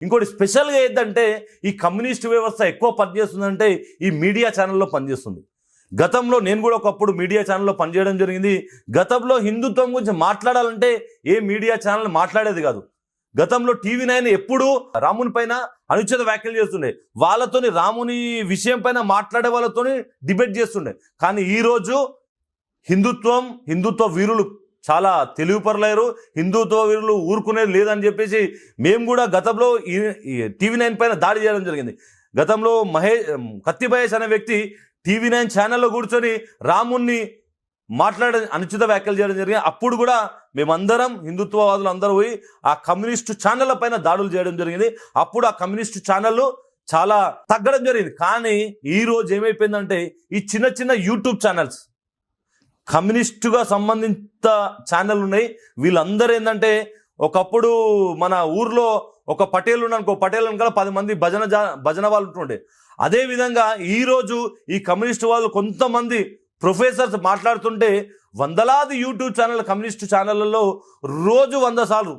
ఇంకోటి స్పెషల్గా ఏంటంటే ఈ కమ్యూనిస్ట్ వ్యవస్థ ఎక్కువ పనిచేస్తుందంటే ఈ మీడియా ఛానల్లో పనిచేస్తుంది. గతంలో నేను కూడా ఒకప్పుడు మీడియా ఛానల్లో పనిచేయడం జరిగింది. గతంలో హిందుత్వం గురించి మాట్లాడాలంటే ఏ మీడియా ఛానల్ మాట్లాడేది కాదు. గతంలో TV9 ఎప్పుడు రాముని పైన అనుచిత వ్యాఖ్యలు చేస్తుండే, వాళ్ళతోని రాముని విషయం పైన మాట్లాడే వాళ్ళతోని డిబేట్ చేస్తుండే. కానీ ఈరోజు హిందుత్వ వీరులు చాలా తెలివిపరలేరు, హిందుత్వ వీరులు ఊరుకునేది లేదని చెప్పేసి మేము కూడా గతంలో TV9 పైన దాడి చేయడం జరిగింది. గతంలో కత్తి మహేష్ అనే వ్యక్తి TV9 ఛానల్లో కూర్చొని రాముణ్ణి అనుచిత వ్యాఖ్యలు చేయడం జరిగింది. అప్పుడు కూడా మేమందరం హిందుత్వవాదులు అందరూ పోయి ఆ కమ్యూనిస్టు ఛానళ్ళ పైన దాడులు చేయడం జరిగింది. అప్పుడు ఆ కమ్యూనిస్టు ఛానళ్ళు చాలా తగ్గడం జరిగింది. కానీ ఈరోజు ఏమైపోయిందంటే ఈ చిన్న చిన్న యూట్యూబ్ ఛానల్స్ కమ్యూనిస్టుగా సంబంధిత ఛానల్ ఉన్నాయి. వీళ్ళందరూ ఏంటంటే ఒకప్పుడు మన ఊర్లో ఒక పటేల్ ఉన్నానుకో, పటేల్ వెనకాల 10 మంది భజన వాళ్ళు ఉంటుండే. అదేవిధంగా ఈరోజు ఈ కమ్యూనిస్టు వాళ్ళు కొంతమంది ప్రొఫెసర్స్ మాట్లాడుతుంటే వందలాది యూట్యూబ్ ఛానల్ కమ్యూనిస్టు ఛానళ్ళలో రోజు 100 సార్లు